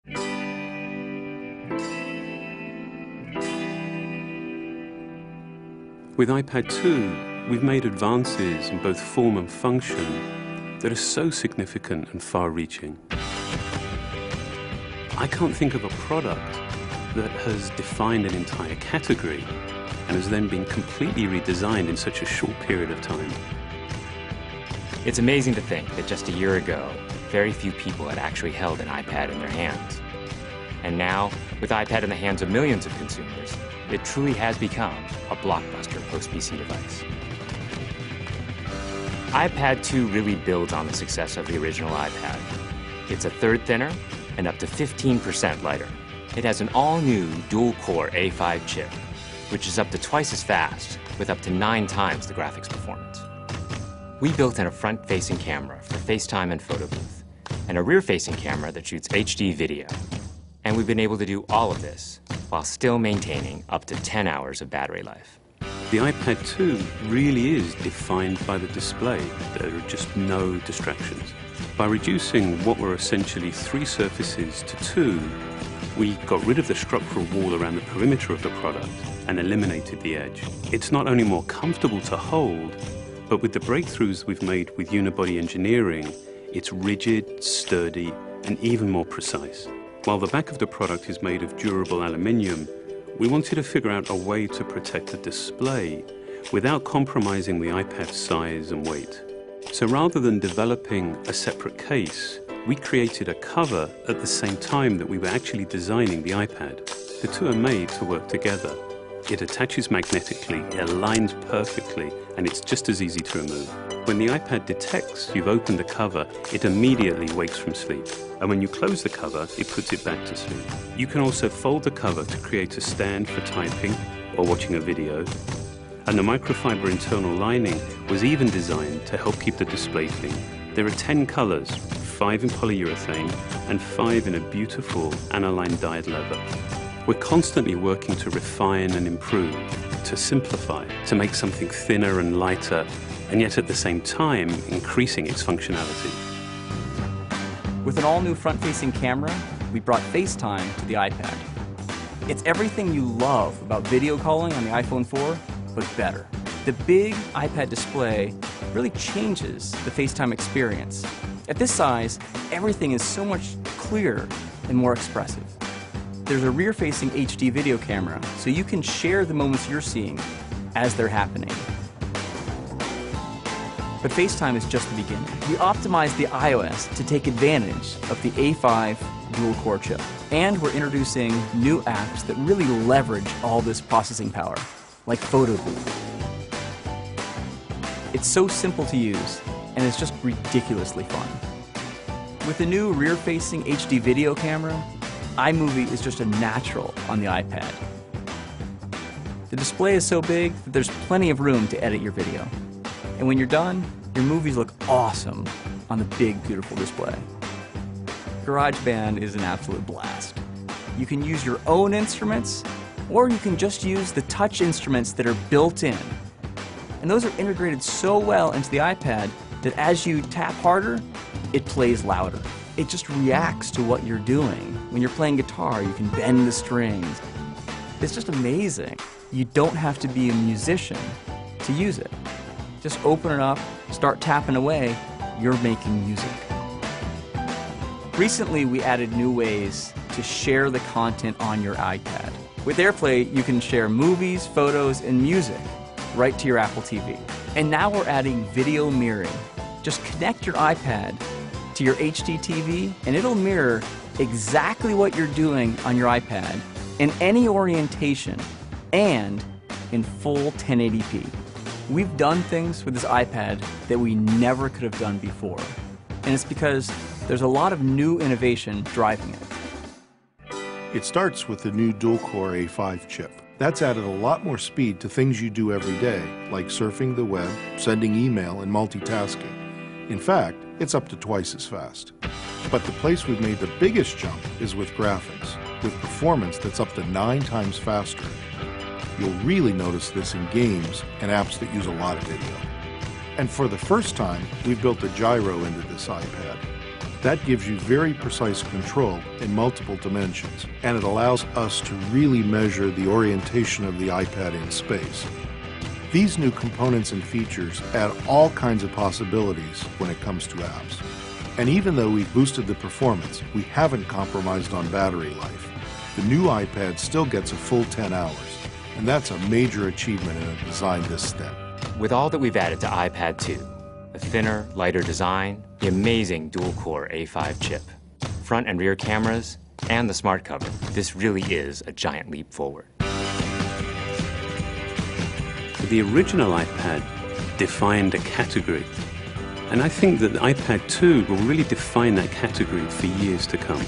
With iPad 2, we've made advances in both form and function that are so significant and far-reaching. I can't think of a product that has defined an entire category and has then been completely redesigned in such a short period of time. It's amazing to think that just a year ago, very few people had actually held an iPad in their hands. And now, with iPad in the hands of millions of consumers, it truly has become a blockbuster post-PC device. iPad 2 really builds on the success of the original iPad. It's a third thinner and up to 15% lighter. It has an all-new dual-core A5 chip, which is up to twice as fast, with up to 9 times the graphics performance. We built in a front-facing camera for FaceTime and photo booth, and a rear-facing camera that shoots HD video. And we've been able to do all of this while still maintaining up to 10 hours of battery life. The iPad 2 really is defined by the display. There are just no distractions. By reducing what were essentially 3 surfaces to 2, we got rid of the structural wall around the perimeter of the product and eliminated the edge. It's not only more comfortable to hold, but with the breakthroughs we've made with unibody engineering, it's rigid, sturdy, and even more precise. While the back of the product is made of durable aluminium, we wanted to figure out a way to protect the display without compromising the iPad's size and weight. So rather than developing a separate case, we created a cover at the same time that we were actually designing the iPad. The two are made to work together. It attaches magnetically, it aligns perfectly, and it's just as easy to remove. When the iPad detects you've opened the cover, it immediately wakes from sleep. And when you close the cover, it puts it back to sleep. You can also fold the cover to create a stand for typing or watching a video. And the microfiber internal lining was even designed to help keep the display clean. There are 10 colors, 5 in polyurethane and 5 in a beautiful aniline dyed leather. We're constantly working to refine and improve, to simplify, to make something thinner and lighter, and yet at the same time, increasing its functionality. With an all-new front-facing camera, we brought FaceTime to the iPad. It's everything you love about video calling on the iPhone 4, but better. The big iPad display really changes the FaceTime experience. At this size, everything is so much clearer and more expressive. There's a rear-facing HD video camera, so you can share the moments you're seeing as they're happening. But FaceTime is just the beginning. We optimized the iOS to take advantage of the A5 dual-core chip. And we're introducing new apps that really leverage all this processing power, like Photo Booth. It's so simple to use, and it's just ridiculously fun. With the new rear-facing HD video camera, iMovie is just a natural on the iPad. The display is so big that there's plenty of room to edit your video. And when you're done, your movies look awesome on the big, beautiful display. GarageBand is an absolute blast. You can use your own instruments, or you can just use the touch instruments that are built in. And those are integrated so well into the iPad that as you tap harder, it plays louder. It just reacts to what you're doing. When you're playing guitar, you can bend the strings. It's just amazing. You don't have to be a musician to use it. Just open it up, start tapping away, you're making music. Recently, we added new ways to share the content on your iPad. With AirPlay, you can share movies, photos, and music right to your Apple TV. And now we're adding video mirroring. Just connect your iPad to your HD TV, and it'll mirror exactly what you're doing on your iPad in any orientation and in full 1080p. We've done things with this iPad that we never could have done before, and it's because there's a lot of new innovation driving it. It starts with the new dual-core A5 chip. That's added a lot more speed to things you do every day, like surfing the web, sending email, and multitasking. In fact, it's up to twice as fast. But the place we've made the biggest jump is with graphics, with performance that's up to 9 times faster. You'll really notice this in games and apps that use a lot of video. And for the first time, we've built a gyro into this iPad. That gives you very precise control in multiple dimensions, and it allows us to really measure the orientation of the iPad in space. These new components and features add all kinds of possibilities when it comes to apps. And even though we've boosted the performance, we haven't compromised on battery life. The new iPad still gets a full 10 hours, and that's a major achievement in a design this thin. With all that we've added to iPad 2, the thinner, lighter design, the amazing dual-core A5 chip, front and rear cameras, and the smart cover, this really is a giant leap forward. The original iPad defined a category, and I think that the iPad 2 will really define that category for years to come.